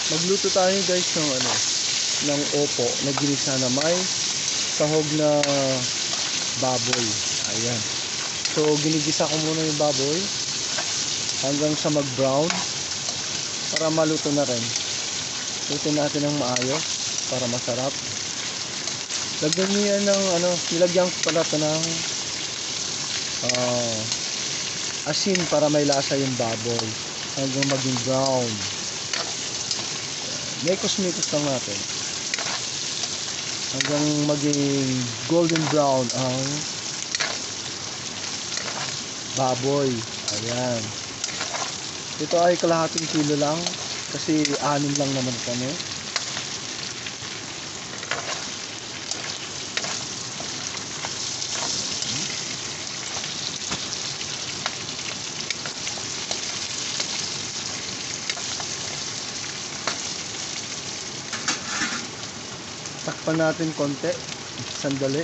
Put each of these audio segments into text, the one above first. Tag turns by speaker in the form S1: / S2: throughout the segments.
S1: Magluto tayo guys ng ng opo na ginisa na may sahog na baboy. Ayan. So ginigisa ko muna yung baboy hanggang sa mag-brown para maluto na rin. Lutuin natin ng maayos para masarap. Lagyan niyo yan ng nilagyan ko pala ito ng asin para may lasa yung baboy hanggang maging brown. Mekos-mekos lang natin hanggang maging golden brown ang baboy. Ayan. Ito ay kalahating kilo lang kasi 6 lang naman kami. Takpan natin konti, sandali.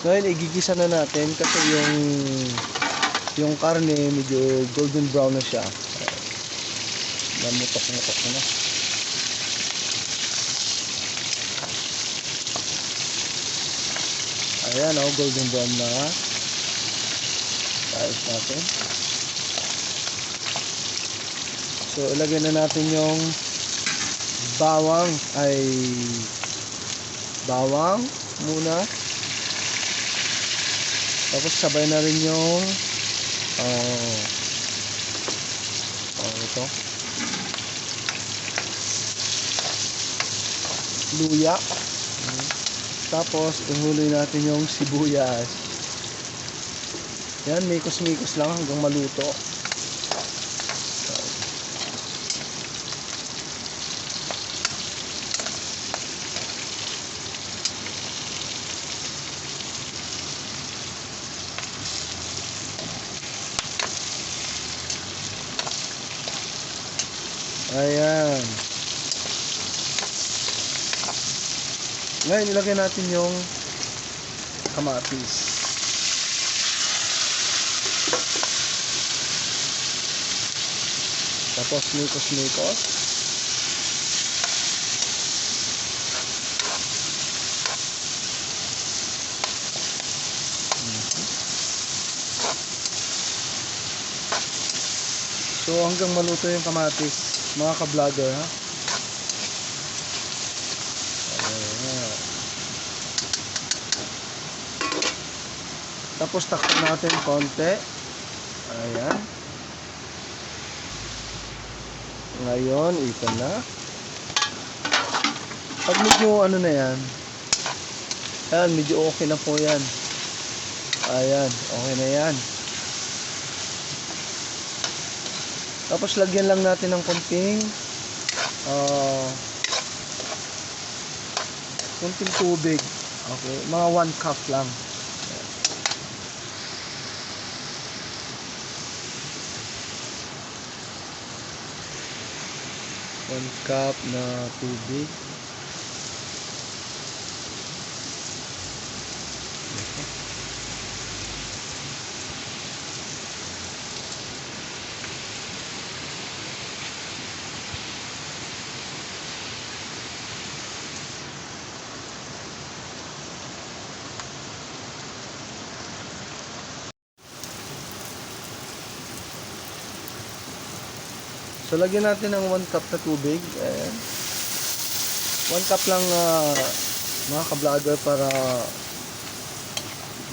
S1: Ngayon igigisa na natin kasi yung karne medyo golden brown na siya. Namutok-mutok na. Ayan golden brown na. Ayos natin. So ilagay na natin yung bawang muna. Tapos sabay na rin yung ito luya. Tapos ihuloy natin yung sibuyas. Yan, mikos-mikos lang hanggang maluto. Ayan. Ngayon ilagay natin yung kamatis. Tapos mikos-mikos. So hanggang maluto yung kamatis, mga ka-vlogger, ha. Tapos takpan natin konti. Ayan. Ngayon, ito na. Pag medyo na yan. Ayan, medyo okay na po yan. Ayan, okay na yan. Tapos lagyan lang natin ng konting tubig. Okay, mga 1 cup lang. 1 cup na tubig. So lagyan natin ng 1 cup na tubig. Ayan. 1 cup lang mga ka-vlogger para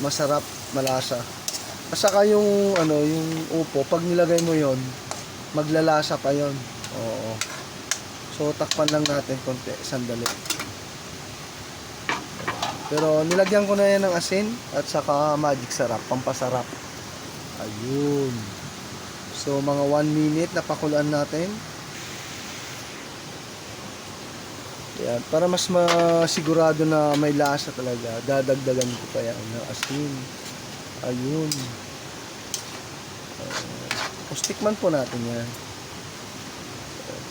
S1: masarap, malasa. At saka yung yung upo, pag nilagay mo yon, maglalasa pa yon. Oo. So takpan lang natin konti, sandali. Pero nilagyan ko na yan ng asin at saka magic sarap, pampasarap. Ayun. So mga 1 minute na pakuluan natin. Yan, para mas masigurado na may lasa talaga, dadagdagan ko pa yan ng asin. Ayun. Tapos tikman po natin yan.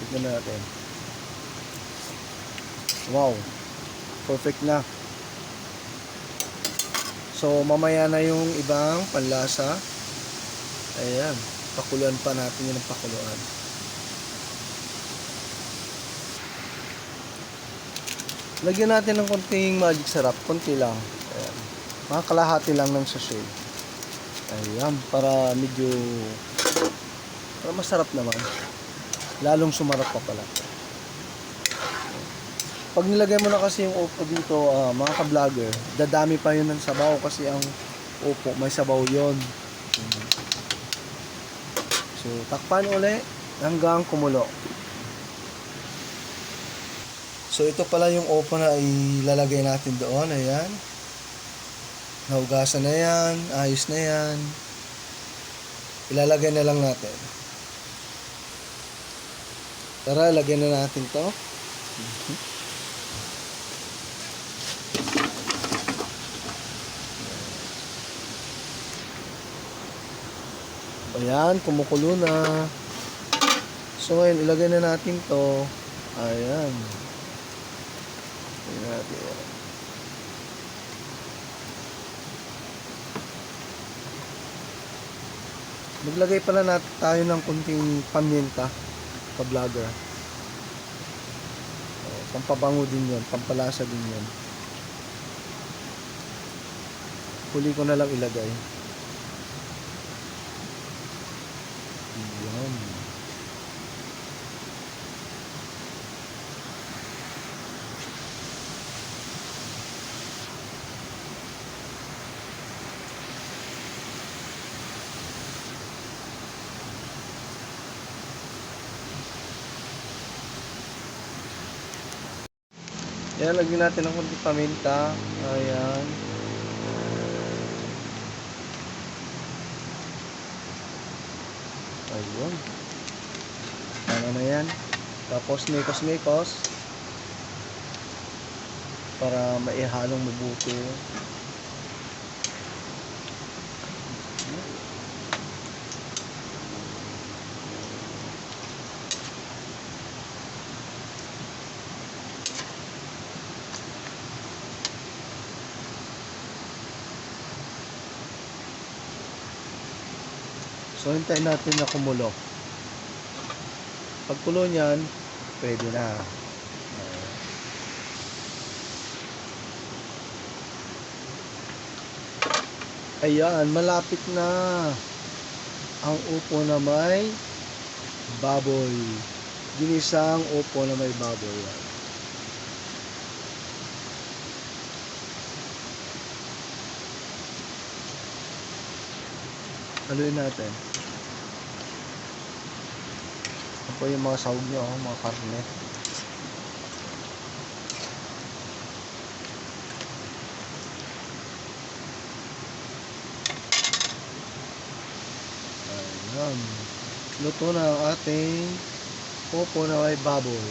S1: Tignan natin. Wow. Perfect na. So, mamaya na yung ibang panlasa. Ayan. Pakuluan pa natin yun ng pakuluan. Lagyan natin ng konting magic syrup. Konti lang. Ayan. Mga kalahati lang ng sachet. Ayan. Para medyo masarap naman. Lalong sumarap pa pala. Pag nilagay mo na kasi yung upo dito, mga ka-vlogger, dadami pa yun ng sabaw kasi ang upo, may sabaw yun. So, takpan uli hanggang kumulo. So, ito pala yung upo na ilalagay natin doon. Ayan. Nahugasan na yan. Ayos na yan. Ilalagay na lang natin. Tara, lagyan na natin to. Ayan, kumukulo na. So ngayon, ilagay na natin to. Ayan. Ayan natin. Maglagay pala natin tayo ng kunting paminta, ka-vlogger. Pampabango din yun, pampalasa din yun. Huli ko na lang ilagay. Ayan. Ayan, lagyan natin ng kunting paminta. Ayan. Ayun. Ano na yan. Tapos mekos-mekos. Para maihalong mabuti. So, hintayin natin na kumulo. Pag kulo niyan, pwede na. Ayan, malapit na ang upo na may baboy. Ginisang upo na may baboy. Haluin natin. Ito po yung mga sahog nyo, mga karne. Ayan. Luto na ang ating upo na may baboy.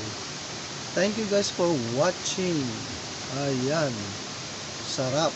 S1: Thank you guys for watching. Ayan. Sarap.